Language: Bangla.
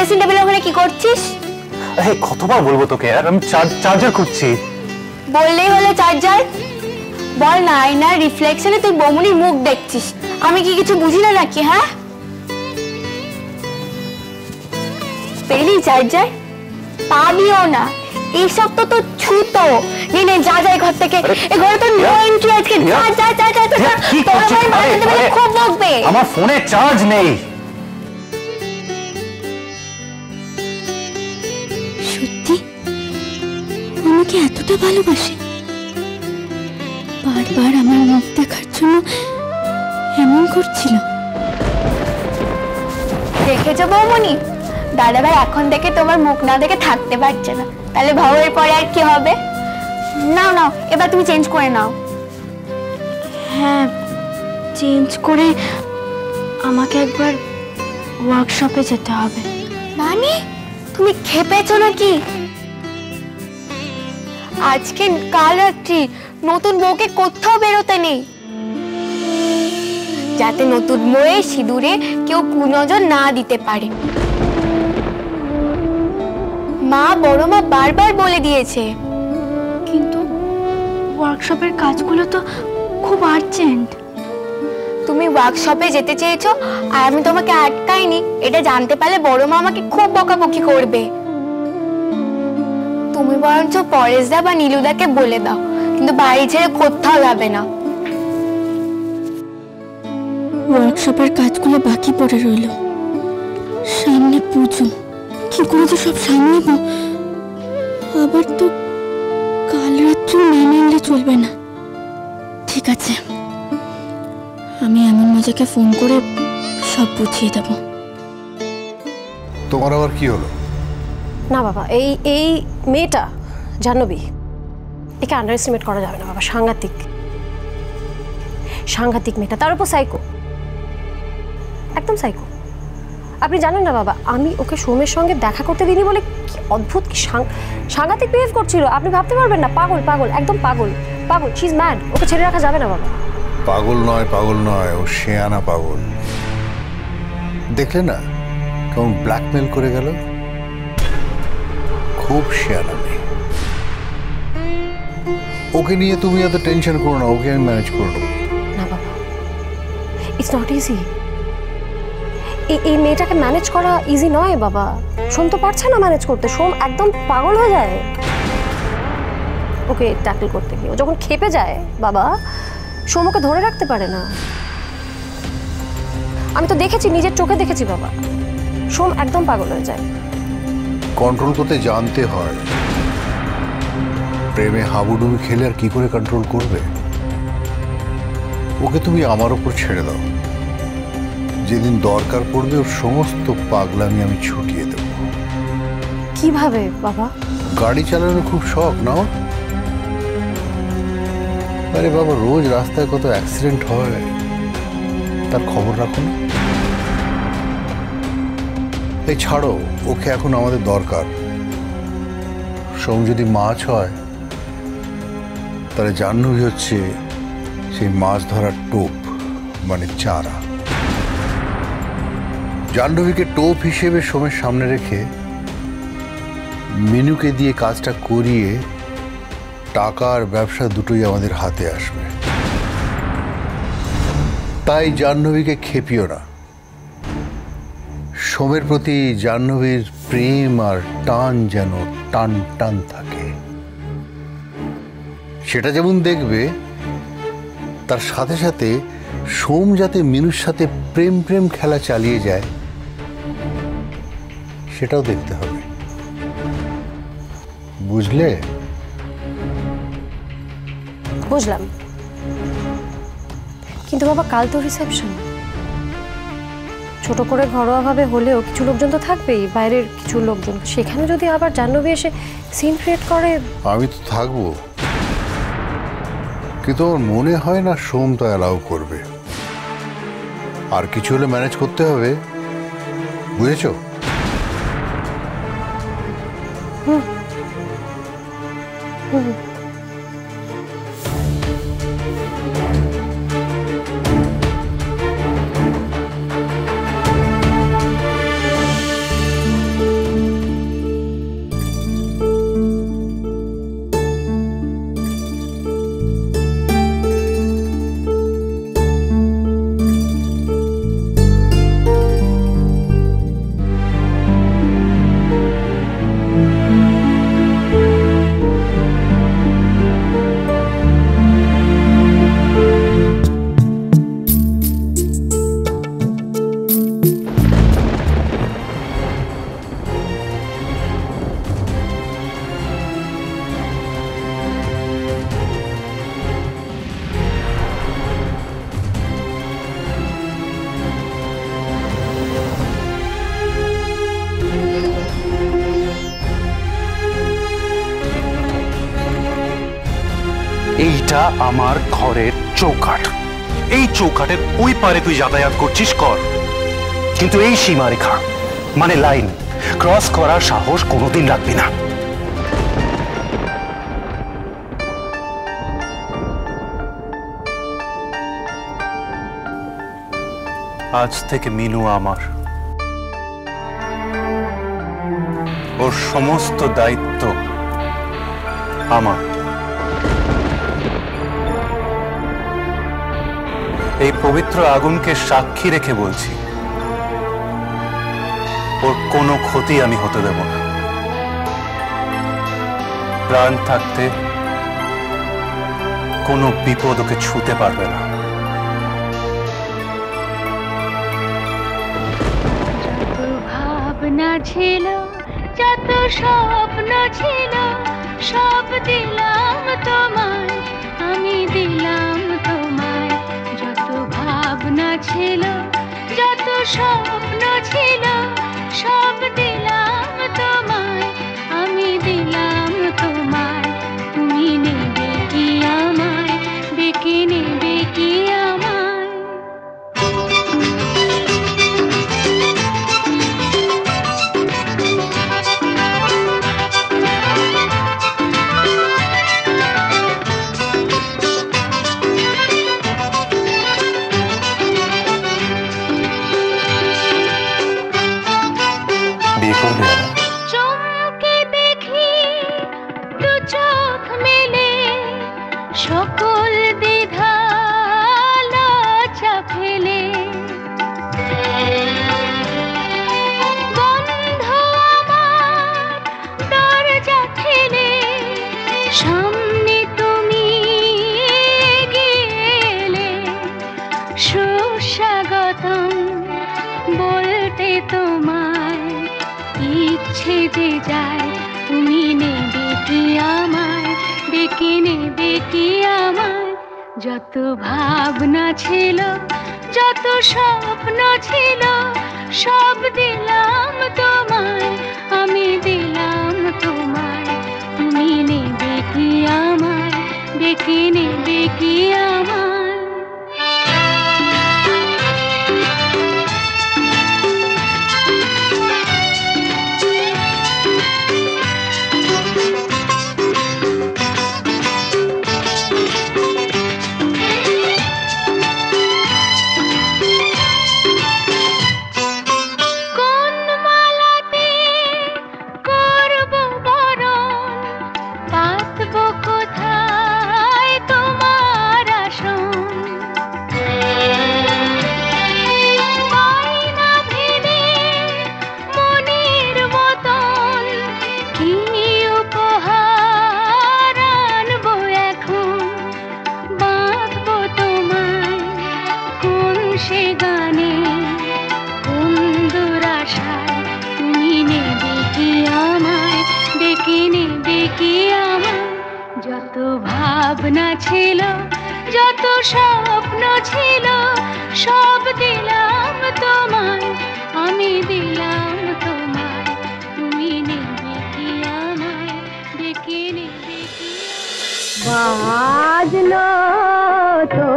ড্রেসিং টেবিলের ওখানে কি করছিস? এই কতবার বলবো তোকে यार, আমি চার্জার খুঁজছি। বললেই হলো চার্জার। বল না, আয়নার রিফ্লেকশনে তুই বৌমনির মুখ দেখছিস, আমি কি কিছু বুঝি না নাকি? হ্যাঁ, পেলি চার্জার? পাবিও না, এইসব তো তোর ছুতো। নে যা যা ঘর থেকে, এই ঘরে তো নো এন্ট্রি আজকে। যা যা যা যা যা, তোর ভাই মারতে বলে খুব বকবে। আমার ফোনে চার্জ নেই। সত্যি আমাকে এতটা ভালোবাসে? বারবার আমার মুখ দেখার জন্য এমন করছিল। দেখেছো বৌমনি, দাদা ভাই এখন থেকে তোমার মুখ না দেখে থাকতে পারছে না। তাহলে ভাবের পরে আর কি হবে? নাও নাও, এবার তুমি চেঞ্জ করে নাও। হ্যাঁ, চেঞ্জ করে আমাকে একবার ওয়ার্কশপে যেতে হবে। মানে তুমি খেপেছো নাকি? আজকে কাল রাত্রি নতুন বউকে কোথাও বেরোতে নেই, যাতে নতুন বউয়ের সিঁদুরে কেউ কুনজর না দিতে পারে। মা, বড় মা বারবার বলে দিয়েছে। কিন্তু ওয়ার্কশপের কাজগুলো তো খুব আর্জেন্ট। তুমি ওয়ার্কশপে যেতে চেয়েছো আর আমি তোমাকে আটকাইনি, এটা জানতে পারলে বড় মা আমাকে খুব বকাবকি করবে। তুমি বরঞ্চ পরেশদা বা নীলুদাকে বলে দাও, কিন্তু বাড়ি ছেড়ে কোথাও যাবে না। ওয়ার্কশপের কাজগুলো বাকি পড়ে রইল, সামনে পুজো, কি করে যে সব সামলাবো। আবার তো কাল রাত্রে মেনে নিলে চলবে না। ঠিক আছে, আমি এমন মজাকে ফোন করে সব বুঝিয়ে দেব। তোমার আবার কি হলো? না বাবা, এই মেয়েটা জাহ্নবী, একে আন্ডার এস্টিমেট করা যাবে না বাবা। সাংঘাতিক সাংঘাতিক মেয়েটা, তার উপর সাইকো, একদম সাইকো। আপনি জানেন না বাবা, আমি ওকে সোমের সঙ্গে দেখা করতে দিইনি বলে কি অদ্ভুত, কি সাংঘাতিক বিহেভ করছিল, আপনি ভাবতে পারবেন না। পাগল পাগল, একদম পাগল পাগল, শি ইজ ম্যাড। ওকে ছেড়ে রাখা যাবে না বাবা। পাগল নয়, ও শেয়ানা পাগল। দেখলে না কেমন ব্ল্যাকমেল করে গেল? খুব শেয়ানা মেয়ে। ওকে নিয়ে তুমি এত টেনশন করো না, ওকে আমি ম্যানেজ করে নেবো। না বাবা, ইটস নট ইজি। এই মেয়েটাকে ম্যানেজ করা ইজি নয় বাবা। সোম তো পারছে না ম্যানেজ করতে, সোম একদম পাগল হয়ে যায় ওকে ট্যাকল করতে গিয়ে। ও যখন খেপে যায় বাবা, সোম ওকে ধরে রাখতে পারে না। আমি তো দেখেছি, নিজের চোখে দেখেছি বাবা, সোম একদম পাগল হয়ে যায়। কন্ট্রোল করতে জানতে হয়। প্রেমে হাবুডুবু খেলে আর কি করে কন্ট্রোল করবে? ওকে তুমি আমার উপর ছেড়ে দাও, যেদিন দরকার পড়বে ওর সমস্ত পাগলামি আমি ছুটিয়ে দেব। কিভাবে বাবা? গাড়ি চালানো খুব শখ না ওর? আরে বাবা, রোজ রাস্তায় কত অ্যাক্সিডেন্ট হয়, তার খবর রাখো না। এই ছাড়ো, ওকে এখন আমাদের দরকার। সোম যদি মাছ হয়, তাহলে জাহ্নবী হচ্ছে সেই মাছ ধরার টোপ, মানে চারা। জাহ্নবীকে টোপ হিসেবে সোমের সামনে রেখে মিনুকে দিয়ে কাজটা করিয়ে টাকা আর ব্যবসা দুটোই আমাদের হাতে আসবে। তাই জাহ্নবীকে খেপিও না। সোমের প্রতি জাহ্নবীর প্রেম আর টান যেন টান টান থাকে, সেটা যেমন দেখবে, তার সাথে সাথে সোম যাতে মিনুর সাথে প্রেম প্রেম খেলা চালিয়ে যায় সেটাও দেখতে হবে, বুঝলে? বুঝলাম, কিন্তু বাবা কাল তো রিসেপশন, ছোট করে ঘরোয়াভাবে হলেও কিছু লোকজন তো থাকবেই, বাইরের কিছু লোকজন। সেখানে যদি আবার জাহ্নবী এসে সিন ক্রিয়েট করে। আমি তো থাকবো, কিন্তু আমার মনে হয় না সোম তো অ্যালাউ করবে। আর কিছু হলে ম্যানেজ করতে হবে, বুঝেছো? হুম হুম। এইটা আমার ঘরের চৌকাঠ। এই চৌকাঠের ওই পারে তুই যাতায়াত করছিস কর, কিন্তু এই সীমারেখা মানে লাইন ক্রস করার সাহস কোনোদিন রাখবি না। আজ থেকে মিনু আমার, ওর সমস্ত দায়িত্ব আমার। এই পবিত্র আগুনকে সাক্ষী রেখে বলছি, ওর কোনো ক্ষতি আমি হতে দেব না। প্রাণ থাকতে কোনো বিপদ ওকে ছুঁতে পারবে না। ভাবনা ছিল, যত স্বপ্ন ছিল, সব দিলাম তোমায়, আমি দিলাম তোমায়। যত ভাবনা ছিল, যত স্বপ্ন ছিল, সব দিলাম তোমায়, আমি দিলাম তোমায়। তুমি নেবে কি আমায়, বেঁকে নেবে কি আমায়? চমকে দেখি দু চোখ মেলে, সকল দ্বিধা লজ্জা ফেলে। বন্ধ আমার দরজা ঠেলে, সামনে তুমি গেলে। সুস্বাগতম বলতে তোমায়, ইচ্ছে যে যায়, তুমি নেবে কি আমায়, বেঁকে নেবে কি আমায়? যত ভাবনা ছিল, যত স্বপ্ন ছিল, সব দিলাম তোমায়, আমি দিলাম তোমায়। তুমি নেবে কি আমায়, বেঁকে নেবে কি আমায়? যত ভাবনা ছিল, যত স্বপ্ন ছিল, সব দিলাম তোমায়, আমি দিলাম তোমায়। তুমি নেবে কি আমায়, বেঁকে নেবে কি? বাজলো তো